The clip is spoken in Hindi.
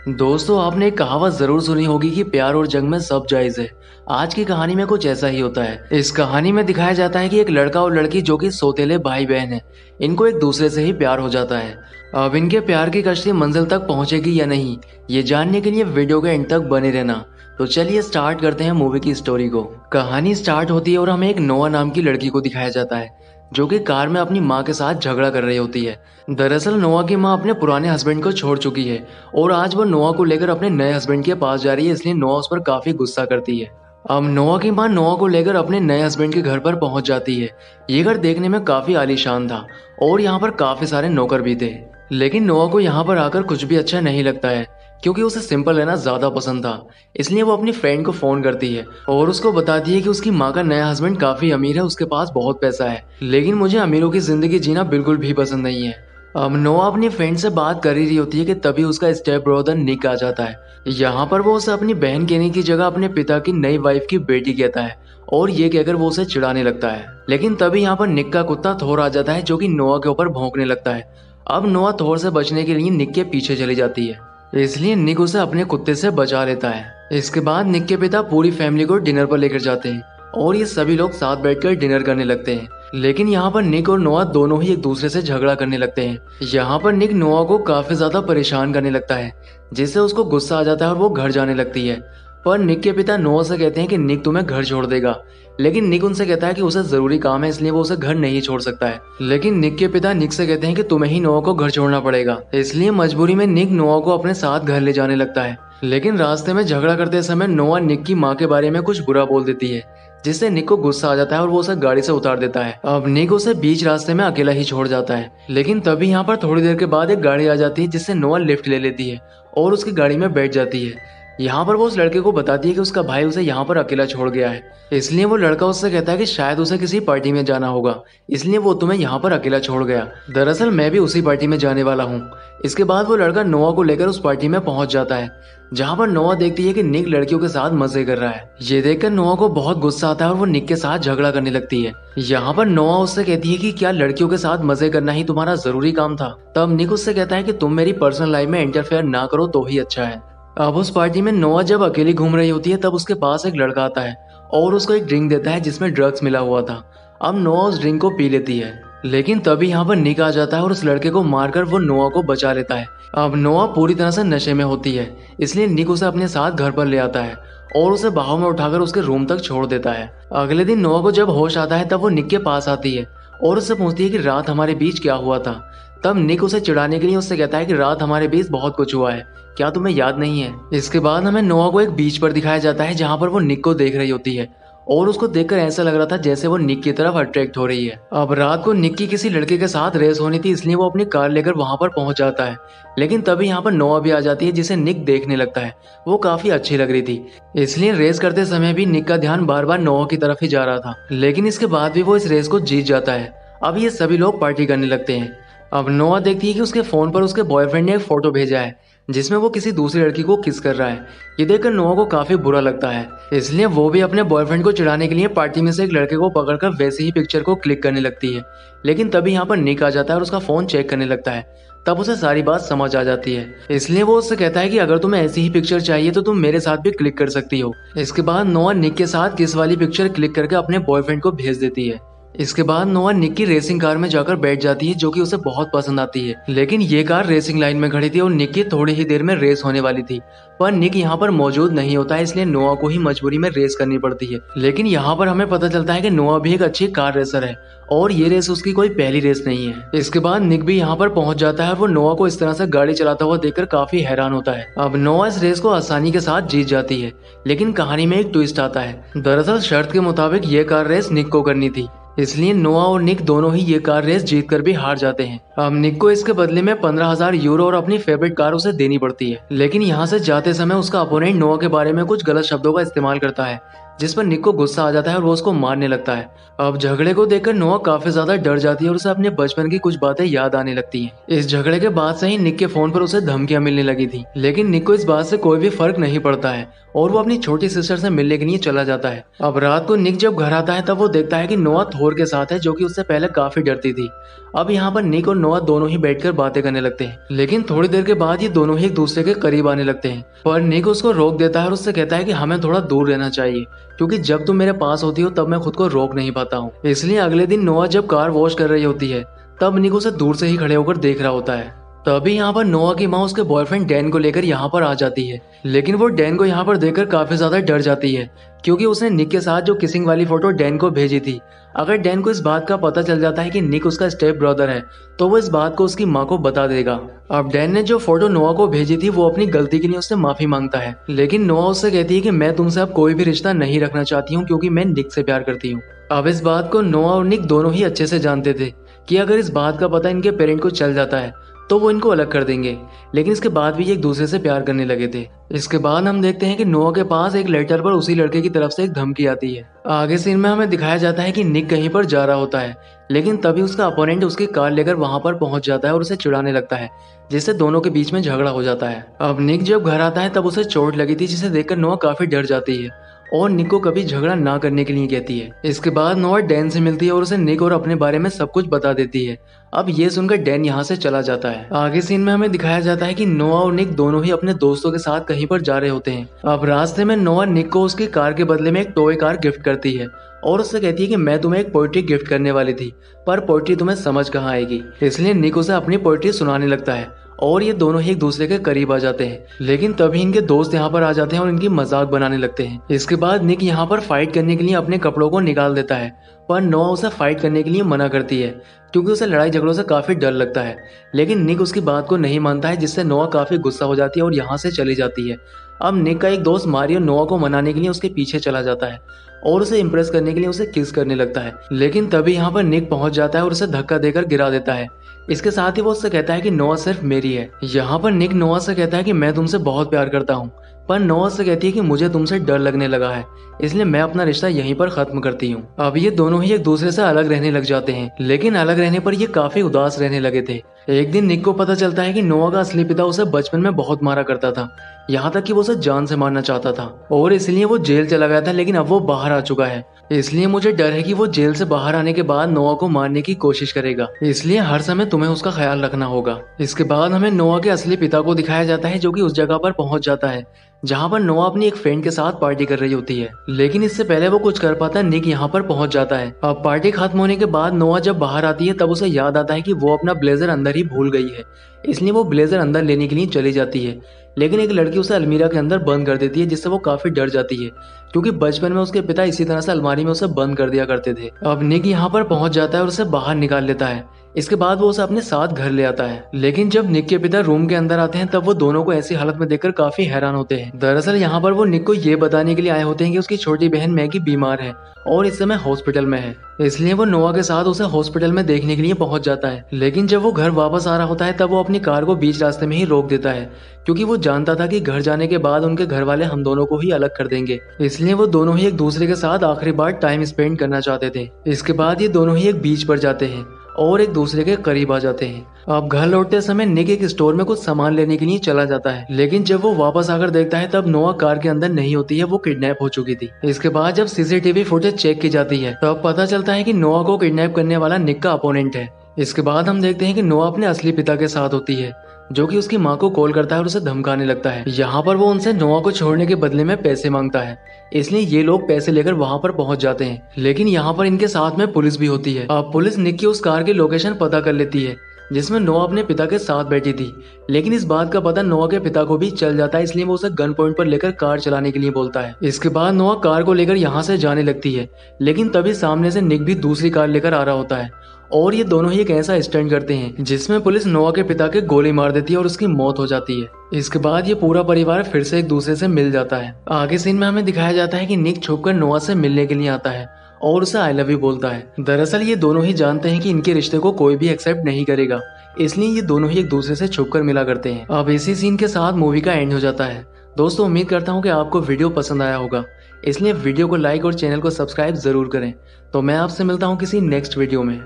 दोस्तों, आपने एक कहावत जरूर सुनी होगी कि प्यार और जंग में सब जायज है। आज की कहानी में कुछ ऐसा ही होता है। इस कहानी में दिखाया जाता है कि एक लड़का और लड़की जो कि सौतेले भाई बहन हैं, इनको एक दूसरे से ही प्यार हो जाता है। अब इनके प्यार की कश्ती मंजिल तक पहुंचेगी या नहीं, ये जानने के लिए वीडियो के एंड तक बने रहना। तो चलिए स्टार्ट करते हैं मूवी की स्टोरी को। कहानी स्टार्ट होती है और हमें एक नोआ नाम की लड़की को दिखाया जाता है, जो कि कार में अपनी माँ के साथ झगड़ा कर रही होती है। दरअसल नोआ की माँ अपने पुराने हस्बैंड को छोड़ चुकी है और आज वो नोआ को लेकर अपने नए हस्बैंड के पास जा रही है, इसलिए नोआ उस पर काफी गुस्सा करती है। अब नोआ की माँ नोआ को लेकर अपने नए हस्बैंड के घर पर पहुंच जाती है। ये घर देखने में काफी आलीशान था और यहाँ पर काफी सारे नौकर भी थे। लेकिन नोआ को यहाँ पर आकर कुछ भी अच्छा नहीं लगता है, क्योंकि उसे सिंपल रहना ज्यादा पसंद था। इसलिए वो अपनी फ्रेंड को फोन करती है और उसको बताती है कि उसकी माँ का नया हस्बैंड काफी अमीर है, उसके पास बहुत पैसा है, लेकिन मुझे अमीरों की जिंदगी जीना बिल्कुल भी पसंद नहीं है। अब नोआ अपनी फ्रेंड से बात कर ही रही होती है कि तभी उसका स्टेप ब्रदर निक आ जाता है। यहाँ पर वो उसे अपनी बहन कहने की जगह अपने पिता की नई वाइफ की बेटी कहता है और ये कहकर वो उसे चिढ़ाने लगता है। लेकिन तभी यहाँ पर निक का कुत्ता थोर आ जाता है, जो कि नोआ के ऊपर भौंकने लगता है। अब नोआ थोर से बचने के लिए निक के पीछे चली जाती है, इसलिए निक उसे अपने कुत्ते से बचा लेता है। इसके बाद निक के पिता पूरी फैमिली को डिनर पर लेकर जाते हैं और ये सभी लोग साथ बैठकर डिनर करने लगते हैं। लेकिन यहाँ पर निक और नोआ दोनों ही एक दूसरे से झगड़ा करने लगते हैं। यहाँ पर निक नोआ को काफी ज्यादा परेशान करने लगता है, जिससे उसको गुस्सा आ जाता है और वो घर जाने लगती है। पर निक के पिता नोआ से कहते हैं कि निक तुम्हें घर छोड़ देगा, लेकिन निक उनसे कहता है कि उसे जरूरी काम है, इसलिए वो उसे घर नहीं छोड़ सकता है। लेकिन निक के पिता निक से कहते हैं कि तुम्हें ही नोआ को घर छोड़ना पड़ेगा, इसलिए मजबूरी में निक नोआ को अपने साथ घर ले जाने लगता है। लेकिन रास्ते में झगड़ा करते समय नोआ निक की माँ के बारे में कुछ बुरा बोल देती है, जिससे निक को गुस्सा आ जाता है और वो उसे गाड़ी से उतार देता है। अब निक उसे बीच रास्ते में अकेला ही छोड़ जाता है। लेकिन तभी यहाँ पर थोड़ी देर के बाद एक गाड़ी आ जाती है, जिससे नोआ लिफ्ट ले लेती है और उसकी गाड़ी में बैठ जाती है। यहाँ पर वो उस लड़के को बताती है कि उसका भाई उसे यहाँ पर अकेला छोड़ गया है, इसलिए वो लड़का उससे कहता है कि शायद उसे किसी पार्टी में जाना होगा, इसलिए वो तुम्हें यहाँ पर अकेला छोड़ गया। दरअसल मैं भी उसी पार्टी में जाने वाला हूँ। इसके बाद वो लड़का नोआ को लेकर उस पार्टी में पहुंच जाता है, जहाँ पर नोआ देखती है कि निक लड़कियों के साथ मजे कर रहा है। ये देखकर नोआ को बहुत गुस्सा आता है और वो निक के साथ झगड़ा करने लगती है। यहाँ पर नोआ उससे कहती है कि क्या लड़कियों के साथ मजे करना ही तुम्हारा जरूरी काम था। तब निक उससे कहता है कि तुम मेरी पर्सनल लाइफ में इंटरफेयर ना करो तो ही अच्छा है। अब उस पार्टी में नोआ जब अकेली घूम रही होती है, तब उसके पास एक लड़का आता है और उसको एक ड्रिंक देता है जिसमें ड्रग्स मिला हुआ था। अब नोआ उस ड्रिंक को पी लेती है, लेकिन तभी यहाँ पर निक आ जाता है और उस लड़के को मारकर वो नोआ को बचा लेता है। अब नोआ पूरी तरह से नशे में होती है, इसलिए निक उसे अपने साथ घर पर ले आता है और उसे बाहों में उठाकर उसके रूम तक छोड़ देता है। अगले दिन नोआ को जब होश आता है, तब वो निक के पास आती है और उससे पूछती है कि रात हमारे बीच क्या हुआ था। तब निक उसे चिढ़ाने के लिए उससे कहता है कि रात हमारे बीच बहुत कुछ हुआ है, क्या तुम्हें याद नहीं है। इसके बाद हमें नोआ को एक बीच पर दिखाया जाता है, जहाँ पर वो निक को देख रही होती है और उसको देखकर ऐसा लग रहा था जैसे वो निक की तरफ अट्रैक्ट हो रही है। अब रात को निक की किसी लड़के के साथ रेस होनी थी, इसलिए वो अपनी कार लेकर वहां पर पहुंच जाता है। लेकिन तभी यहाँ पर नोआ भी आ जाती है, जिसे निक देखने लगता है। वो काफी अच्छी लग रही थी, इसलिए रेस करते समय भी निक का ध्यान बार बार नोआ की तरफ ही जा रहा था। लेकिन इसके बाद भी वो इस रेस को जीत जाता है। अब ये सभी लोग पार्टी करने लगते हैं। अब नोआ देखती है कि उसके फोन पर उसके बॉयफ्रेंड ने एक फोटो भेजा है, जिसमें वो किसी दूसरी लड़की को किस कर रहा है। ये देखकर नोआ को काफी बुरा लगता है, इसलिए वो भी अपने बॉयफ्रेंड को चिढ़ाने के लिए पार्टी में से एक लड़के को पकड़कर वैसे ही पिक्चर को क्लिक करने लगती है। लेकिन तभी यहाँ पर निक आ जाता है और उसका फोन चेक करने लगता है। तब उसे सारी बात समझ आ जाती है, इसलिए वो उससे कहता है कि अगर तुम्हें ऐसी ही पिक्चर चाहिए तो तुम मेरे साथ भी क्लिक कर सकती हो। इसके बाद नोआ निक के साथ किस वाली पिक्चर क्लिक करके अपने बॉयफ्रेंड को भेज देती है। इसके बाद नोआ निक की रेसिंग कार में जाकर बैठ जाती है, जो कि उसे बहुत पसंद आती है। लेकिन ये कार रेसिंग लाइन में खड़ी थी और निक की थोड़ी ही देर में रेस होने वाली थी, पर निक यहाँ पर मौजूद नहीं होता है, इसलिए नोआ को ही मजबूरी में रेस करनी पड़ती है। लेकिन यहाँ पर हमें पता चलता है कि नोआ भी एक अच्छी कार रेसर है और ये रेस उसकी कोई पहली रेस नहीं है। इसके बाद निक भी यहाँ पर पहुंच जाता है। वो नोआ को इस तरह से गाड़ी चलाता हुआ देखकर काफी हैरान होता है। अब नोआ इस रेस को आसानी के साथ जीत जाती है, लेकिन कहानी में एक ट्विस्ट आता है। दरअसल शर्त के मुताबिक ये कार रेस निक को करनी थी, इसलिए नोआ और निक दोनों ही ये कार रेस जीत कर भी हार जाते हैं। अब निक को इसके बदले में 15,000 यूरो और अपनी फेवरेट कार उसे देनी पड़ती है। लेकिन यहाँ से जाते समय उसका अपोनेंट नोआ के बारे में कुछ गलत शब्दों का इस्तेमाल करता है, जिस पर निक को गुस्सा आ जाता है और वो उसको मारने लगता है। अब झगड़े को देखकर नोआ काफी ज्यादा डर जाती है और उसे अपने बचपन की कुछ बातें याद आने लगती हैं। इस झगड़े के बाद से ही निक के फोन पर उसे धमकियां मिलने लगी थी, लेकिन निक को इस बात से कोई भी फर्क नहीं पड़ता है और वो अपनी छोटी सिस्टर से मिलने के लिए चला जाता है। अब रात को निक जब घर आता है तब वो देखता है कि नोआ थोर के साथ है, जो कि उससे पहले काफी डरती थी। अब यहाँ पर निक और नोआ दोनों ही बैठकर बातें करने लगते हैं, लेकिन थोड़ी देर के बाद ये दोनों ही एक दूसरे के करीब आने लगते हैं। पर निक उसको रोक देता है और उससे कहता है कि हमें थोड़ा दूर रहना चाहिए, क्योंकि जब तुम मेरे पास होती हो तब मैं खुद को रोक नहीं पाता हूँ। इसलिए अगले दिन नोआ जब कार वॉश कर रही होती है तब निक उसे दूर से ही खड़े होकर देख रहा होता है। तभी यहाँ पर नोआ की माँ उसके बॉयफ्रेंड डैन को लेकर यहाँ पर आ जाती है, लेकिन वो डैन को यहाँ पर देखकर काफी ज्यादा डर जाती है, क्योंकि उसने निक के साथ जो किसिंग वाली फोटो डैन को भेजी थी। अगर डैन को इस बात का पता चल जाता है कि निक उसका स्टेप ब्रदर है तो वो इस बात को उसकी माँ को बता देगा। अब डैन ने जो फोटो नोआ को भेजी थी वो अपनी गलती के लिए उससे माफी मांगता है, लेकिन नोआ उससे कहती है कि मैं तुमसे अब कोई भी रिश्ता नहीं रखना चाहती हूँ, क्योंकि मैं निक से प्यार करती हूँ। अब इस बात को नोआ और निक दोनों ही अच्छे से जानते थे कि अगर इस बात का पता इनके पेरेंट को चल जाता है तो वो इनको अलग कर देंगे, लेकिन इसके बाद भी ये एक दूसरे से प्यार करने लगे थे। इसके बाद हम देखते हैं कि नोआ के पास एक लेटर पर उसी लड़के की तरफ से एक धमकी आती है। आगे सीन में हमें दिखाया जाता है कि निक कहीं पर जा रहा होता है, लेकिन तभी उसका अपोनेंट उसकी कार लेकर वहां पर पहुंच जाता है और उसे चिढ़ाने लगता है, जिससे दोनों के बीच में झगड़ा हो जाता है। अब निक जब घर आता है तब उसे चोट लगी थी, जिसे देखकर नोआ काफी डर जाती है और निक को कभी झगड़ा ना करने के लिए कहती है। इसके बाद नोआ डैन से मिलती है और उसे निक और अपने बारे में सब कुछ बता देती है। अब ये सुनकर डैन यहाँ से चला जाता है। आगे सीन में हमें दिखाया जाता है कि नोआ और निक दोनों ही अपने दोस्तों के साथ कहीं पर जा रहे होते हैं। अब रास्ते में नोआ निक को उसकी कार के बदले में एक टॉय कार गिफ्ट करती है और उससे कहती है कि मैं तुम्हें एक पोएट्री गिफ्ट करने वाली थी, पर पोएट्री तुम्हें समझ कहाँ आएगी। इसलिए निक उसे अपनी पोएट्री सुनाने लगता है और ये दोनों ही एक दूसरे के करीब आ जाते हैं, लेकिन तभी इनके दोस्त यहाँ पर आ जाते हैं और इनकी मजाक बनाने लगते हैं। इसके बाद निक यहाँ पर फाइट करने के लिए अपने कपड़ों को निकाल देता है, पर नोआ उसे फाइट करने के लिए मना करती है, क्योंकि उसे लड़ाई झगड़ों से काफी डर लगता है। लेकिन निक उसकी बात को नहीं मानता है, जिससे नोआ काफी गुस्सा हो जाती है और यहाँ से चली जाती है। अब निक का एक दोस्त मारियो नोआ को मनाने के लिए उसके पीछे चला जाता है और उसे इम्प्रेस करने के लिए उसे किस करने लगता है, लेकिन तभी यहाँ पर निक पहुंच जाता है और उसे धक्का देकर गिरा देता है। इसके साथ ही वो उससे कहता है कि नोआ सिर्फ मेरी है। यहाँ पर निक नोआ से कहता है कि मैं तुमसे बहुत प्यार करता हूँ, पर नोआ से कहती है कि मुझे तुमसे डर लगने लगा है, इसलिए मैं अपना रिश्ता यहीं पर खत्म करती हूँ। अब ये दोनों ही एक दूसरे से अलग रहने लग जाते हैं, लेकिन अलग रहने पर ये काफी उदास रहने लगे थे। एक दिन निक को पता चलता है कि नोआ का असली पिता उसे बचपन में बहुत मारा करता था, यहाँ तक कि वो उसे जान से मारना चाहता था और इसलिए वो जेल चला गया था, लेकिन अब वो बाहर आ चुका है। इसलिए मुझे डर है कि वो जेल से बाहर आने के बाद नोआ को मारने की कोशिश करेगा, इसलिए हर समय तुम्हें उसका ख्याल रखना होगा। इसके बाद हमें नोआ के असली पिता को दिखाया जाता है, जो कि उस जगह पर पहुंच जाता है जहां पर नोआ अपनी एक फ्रेंड के साथ पार्टी कर रही होती है, लेकिन इससे पहले वो कुछ कर पाता निक यहाँ पर पहुंच जाता है। अब पार्टी खत्म होने के बाद नोआ जब बाहर आती है तब उसे याद आता है कि वो अपना ब्लेजर अंदर ही भूल गई है, इसलिए वो ब्लेजर अंदर लेने के लिए चली जाती है, लेकिन एक लड़की उसे अलमीरा के अंदर बंद कर देती है, जिससे वो काफी डर जाती है, क्योंकि बचपन में उसके पिता इसी तरह से अलमारी में उसे बंद कर दिया करते थे। अब निक यहाँ पर पहुंच जाता है और उसे बाहर निकाल लेता है। इसके बाद वो उसे अपने साथ घर ले आता है, लेकिन जब निक के पिता रूम के अंदर आते हैं तब वो दोनों को ऐसी हालत में देखकर काफी हैरान होते हैं। दरअसल यहाँ पर वो निक को ये बताने के लिए आए होते हैं कि उसकी छोटी बहन मैगी बीमार है और इस समय हॉस्पिटल में है, इसलिए वो नोआ के साथ उसे हॉस्पिटल में देखने के लिए पहुंच जाता है। लेकिन जब वो घर वापस आ रहा होता है तब वो अपनी कार को बीच रास्ते में ही रोक देता है, क्योंकि वो जानता था कि घर जाने के बाद उनके घर वाले हम दोनों को ही अलग कर देंगे, इसलिए वो दोनों ही एक दूसरे के साथ आखिरी बार टाइम स्पेंड करना चाहते थे। इसके बाद ये दोनों ही एक बीच पर जाते हैं और एक दूसरे के करीब आ जाते हैं। अब घर लौटते समय निक एक स्टोर में कुछ सामान लेने के लिए चला जाता है, लेकिन जब वो वापस आकर देखता है तब नोआ कार के अंदर नहीं होती है, वो किडनैप हो चुकी थी। इसके बाद जब सीसीटीवी फुटेज चेक की जाती है तब पता चलता है कि नोआ को किडनैप करने वाला निक का अपोनेंट है। इसके बाद हम देखते हैं कि नोआ अपने असली पिता के साथ होती है, जो कि उसकी माँ को कॉल करता है और उसे धमकाने लगता है। यहाँ पर वो उनसे नोआ को छोड़ने के बदले में पैसे मांगता है, इसलिए ये लोग पैसे लेकर वहाँ पर पहुँच जाते हैं, लेकिन यहाँ पर इनके साथ में पुलिस भी होती है। अब पुलिस निक की उस कार की लोकेशन पता कर लेती है जिसमें नोआ अपने पिता के साथ बैठी थी, लेकिन इस बात का पता नोआ के पिता को भी चल जाता है, इसलिए वो उसे गन पॉइंट पर लेकर कार चलाने के लिए बोलता है। इसके बाद नोआ कार को लेकर यहाँ से जाने लगती है, लेकिन तभी सामने से निक भी दूसरी कार लेकर आ रहा होता है और ये दोनों ही एक ऐसा स्टंट करते हैं जिसमें पुलिस नोआ के पिता के गोली मार देती है और उसकी मौत हो जाती है। इसके बाद ये पूरा परिवार फिर से एक दूसरे से मिल जाता है। आगे सीन में हमें दिखाया जाता है कि निक छुपकर नोआ से मिलने के लिए आता है और उसे आई लव यू बोलता है। दरअसल ये दोनों ही जानते हैं कि इनके रिश्ते को कोई भी एक्सेप्ट नहीं करेगा, इसलिए ये दोनों ही एक दूसरे से छुपकर मिला करते हैं। अब इसी सीन के साथ मूवी का एंड हो जाता है। दोस्तों उम्मीद करता हूँ कि आपको वीडियो पसंद आया होगा, इसलिए वीडियो को लाइक और चैनल को सब्सक्राइब ज़रूर करें। तो मैं आपसे मिलता हूँ किसी नेक्स्ट वीडियो में।